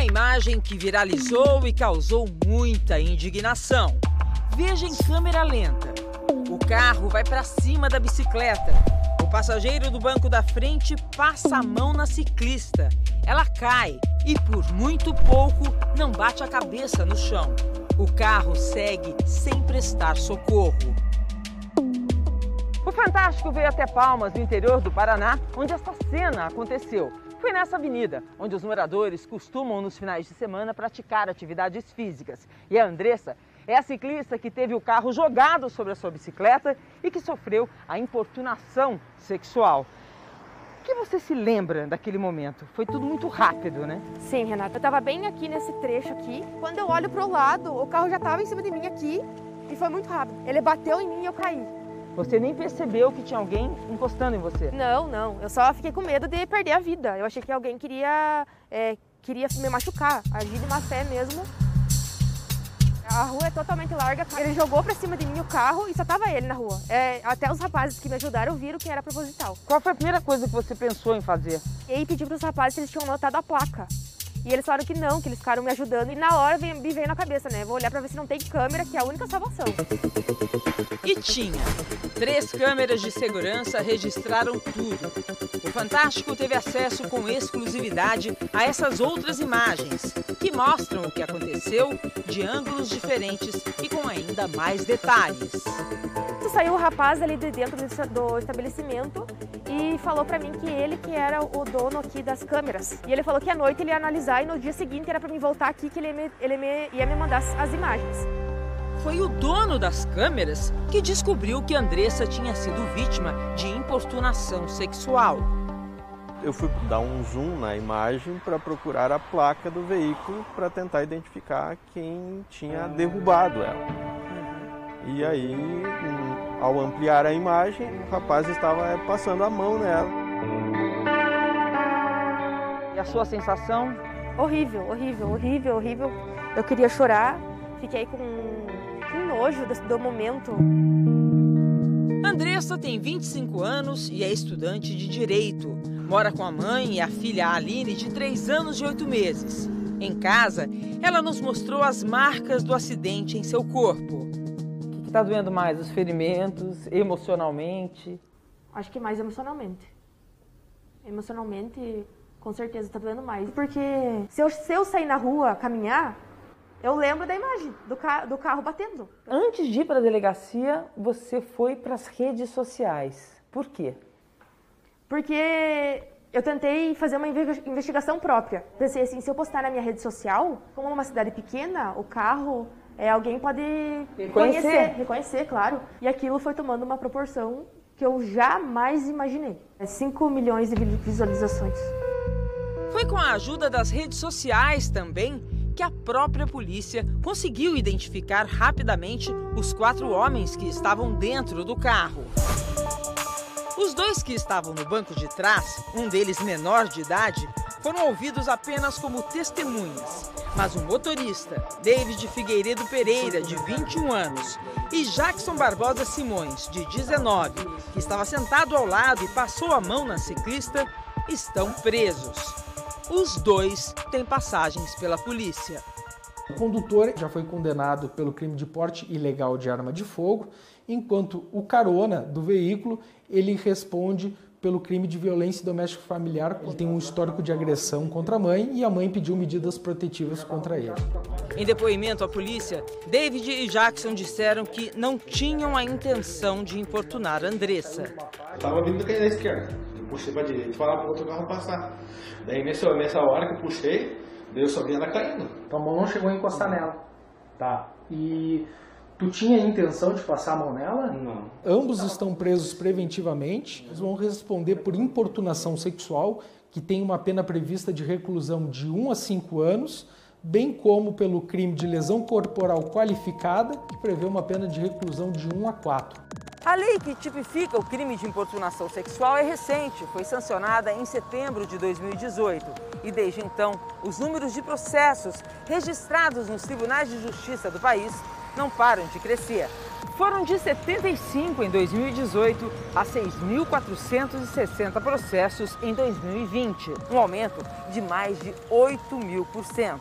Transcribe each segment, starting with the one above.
Uma imagem que viralizou e causou muita indignação. Veja em câmera lenta. O carro vai para cima da bicicleta. O passageiro do banco da frente passa a mão na ciclista. Ela cai e, por muito pouco, não bate a cabeça no chão. O carro segue sem prestar socorro. O Fantástico veio até Palmas, no interior do Paraná, onde essa cena aconteceu. Foi nessa avenida, onde os moradores costumam, nos finais de semana, praticar atividades físicas. E a Andressa é a ciclista que teve o carro jogado sobre a sua bicicleta e que sofreu a importunação sexual. O que você se lembra daquele momento? Foi tudo muito rápido, né? Sim, Renata. Eu estava bem aqui nesse trecho aqui. Quando eu olho para o lado, o carro já estava em cima de mim aqui e foi muito rápido. Ele bateu em mim e eu caí. Você nem percebeu que tinha alguém encostando em você? Não. Eu só fiquei com medo de perder a vida. Eu achei que alguém queria me machucar, agir de má fé mesmo. A rua é totalmente larga. Ele jogou pra cima de mim o carro e só tava ele na rua. Até os rapazes que me ajudaram viram que era proposital. Qual foi a primeira coisa que você pensou em fazer? E aí pedi pros rapazes se eles tinham notado a placa. E eles falaram que não, que eles ficaram me ajudando. E na hora me veio na cabeça, né? Vou olhar pra ver se não tem câmera, que é a única salvação. E tinha. 3 câmeras de segurança registraram tudo. O Fantástico teve acesso com exclusividade a essas outras imagens, que mostram o que aconteceu de ângulos diferentes e com ainda mais detalhes. Saiu o rapaz ali de dentro do estabelecimento e falou pra mim que ele que era o dono aqui das câmeras. E ele falou que à noite ele ia analisar e no dia seguinte era pra mim voltar aqui que ele ia me mandar as imagens. Foi o dono das câmeras que descobriu que Andressa tinha sido vítima de importunação sexual. Eu fui dar um zoom na imagem para procurar a placa do veículo para tentar identificar quem tinha derrubado ela. E aí, ao ampliar a imagem, o rapaz estava passando a mão nela. E a sua sensação? Horrível. Eu queria chorar, fiquei com nojo do momento. Andressa tem 25 anos e é estudante de Direito. Mora com a mãe e a filha Aline, de 3 anos e 8 meses. Em casa, ela nos mostrou as marcas do acidente em seu corpo. O que está doendo mais? Os ferimentos, emocionalmente? Acho que mais emocionalmente. Emocionalmente, com certeza está doendo mais. Porque se eu sair na rua, caminhar, eu lembro da imagem do carro batendo. Antes de ir para a delegacia, você foi para as redes sociais. Por quê? Porque eu tentei fazer uma investigação própria. Pensei assim, se eu postar na minha rede social, como é uma cidade pequena, o carro, alguém pode reconhecer, claro. E aquilo foi tomando uma proporção que eu jamais imaginei. 5 milhões de visualizações. Foi com a ajuda das redes sociais também que a própria polícia conseguiu identificar rapidamente os 4 homens que estavam dentro do carro. Os 2 que estavam no banco de trás, um deles menor de idade, foram ouvidos apenas como testemunhas. Mas o motorista, David Figueiredo Pereira, de 21 anos, e Jackson Barbosa Simões, de 19, que estava sentado ao lado e passou a mão na ciclista, estão presos. Os 2 têm passagens pela polícia. O condutor já foi condenado pelo crime de porte ilegal de arma de fogo, enquanto o carona do veículo, ele responde pelo crime de violência doméstica familiar. Ele tem um histórico de agressão contra a mãe e a mãe pediu medidas protetivas contra ele. Em depoimento à polícia, David e Jackson disseram que não tinham a intenção de importunar Andressa. Eu estava vindo do canhão da esquerda, eu puxei para a direita e falava para o outro carro passar. Daí nessa hora que eu puxei, eu só vi ela caindo. Tua mão não chegou a encostar nela. Tá. E tu tinha a intenção de passar a mão nela? Não. Ambos estão presos preventivamente. Eles vão responder por importunação sexual, que tem uma pena prevista de reclusão de 1 a 5 anos, bem como pelo crime de lesão corporal qualificada, que prevê uma pena de reclusão de 1 a 4. A lei que tipifica o crime de importunação sexual é recente, foi sancionada em setembro de 2018. E desde então, os números de processos registrados nos tribunais de justiça do país não param de crescer. Foram de 75 em 2018 a 6.460 processos em 2020, um aumento de mais de 8.000%.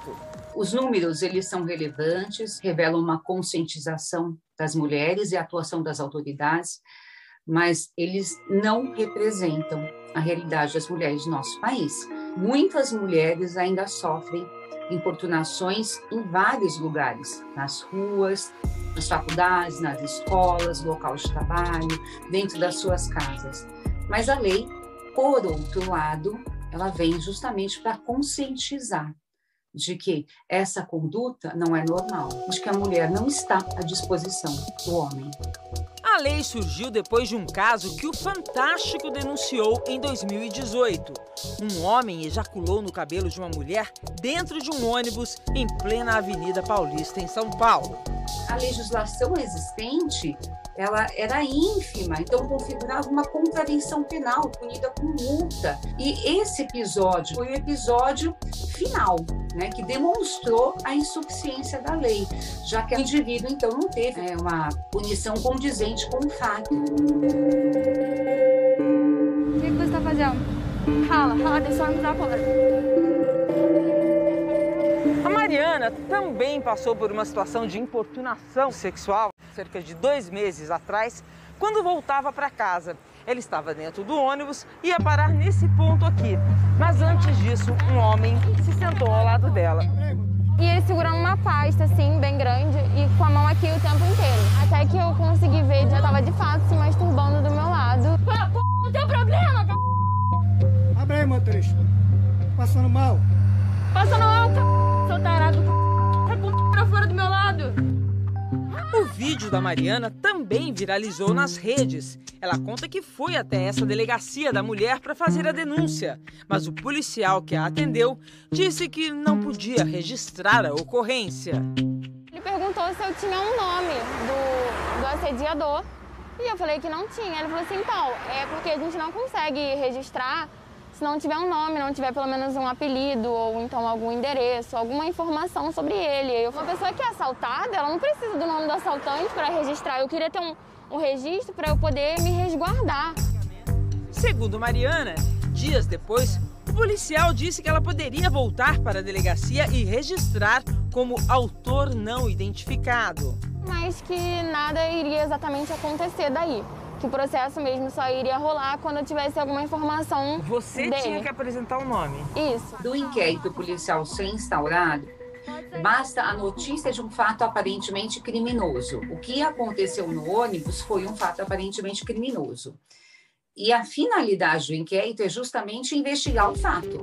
Os números, eles são relevantes, revelam uma conscientização das mulheres e a atuação das autoridades, mas eles não representam a realidade das mulheres do nosso país. Muitas mulheres ainda sofrem importunações em vários lugares, nas ruas, nas faculdades, nas escolas, local de trabalho, dentro das suas casas. Mas a lei, por outro lado, ela vem justamente para conscientizar de que essa conduta não é normal, de que a mulher não está à disposição do homem. A lei surgiu depois de um caso que o Fantástico denunciou em 2018. Um homem ejaculou no cabelo de uma mulher dentro de um ônibus em plena Avenida Paulista, em São Paulo. A legislação existente, ela era ínfima, então configurava uma contravenção penal punida com multa. E esse episódio foi o episódio final, né, que demonstrou a insuficiência da lei, já que o indivíduo então não teve uma punição condizente com o fato. O que você está fazendo? Rala, deixa eu entrar fora. A Mariana também passou por uma situação de importunação sexual cerca de 2 meses atrás, quando voltava para casa. Ela estava dentro do ônibus e ia parar nesse ponto aqui. Mas antes disso, um homem se sentou ao lado dela. E ele segurando uma pasta, assim, bem grande, e com a mão aqui o tempo inteiro. Até que eu consegui ver, ele já estava de fato se masturbando do meu lado. Não tem problema, Abre aí, motorista. Passando mal. Passando mal, seu tarado, pra fora do meu lado. O vídeo da Mariana também viralizou nas redes. Ela conta que foi até essa delegacia da mulher para fazer a denúncia, mas o policial que a atendeu disse que não podia registrar a ocorrência. Ele perguntou se eu tinha um nome do assediador e eu falei que não tinha. Ele falou assim, então, é porque a gente não consegue registrar se não tiver um nome, não tiver pelo menos um apelido ou então algum endereço, alguma informação sobre ele. Uma pessoa que é assaltada, ela não precisa do nome do assaltante para registrar. Eu queria ter um registro para eu poder me resguardar. Segundo Mariana, dias depois, o policial disse que ela poderia voltar para a delegacia e registrar como autor não identificado. Mas que nada iria exatamente acontecer daí. Que o processo mesmo só iria rolar quando eu tivesse alguma informação Você dele. tinha que apresentar o nome. Isso. Do inquérito policial ser instaurado, basta a notícia de um fato aparentemente criminoso. O que aconteceu no ônibus foi um fato aparentemente criminoso. E a finalidade do inquérito é justamente investigar o fato.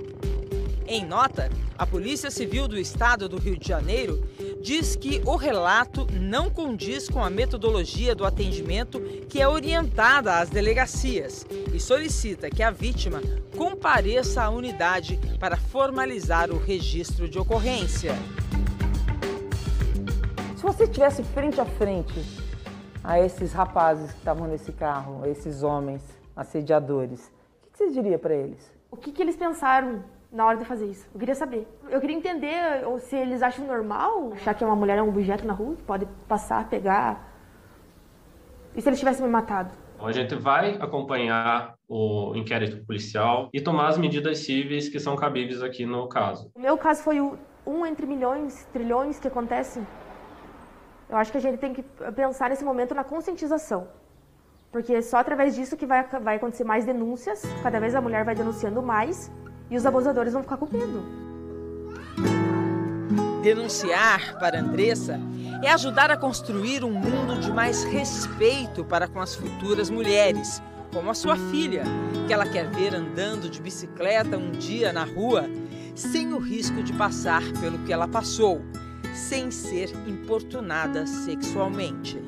Em nota, a Polícia Civil do Estado do Rio de Janeiro diz que o relato não condiz com a metodologia do atendimento que é orientada às delegacias e solicita que a vítima compareça à unidade para formalizar o registro de ocorrência. Se você estivesse frente a frente a esses rapazes que estavam nesse carro, a esses homens assediadores, o que você diria para eles? O que eles pensaram na hora de fazer isso? Eu queria saber. Eu queria entender se eles acham normal, achar que uma mulher é um objeto na rua, que pode passar, pegar. E se eles tivessem me matado? A gente vai acompanhar o inquérito policial e tomar as medidas cíveis que são cabíveis aqui no caso. O meu caso foi um entre milhões, trilhões que acontecem. Eu acho que a gente tem que pensar nesse momento na conscientização. Porque é só através disso que vai acontecer mais denúncias, cada vez a mulher vai denunciando mais e os abusadores vão ficar com medo. Denunciar, para Andressa, é ajudar a construir um mundo de mais respeito para com as futuras mulheres, como a sua filha, que ela quer ver andando de bicicleta um dia na rua, sem o risco de passar pelo que ela passou, sem ser importunada sexualmente.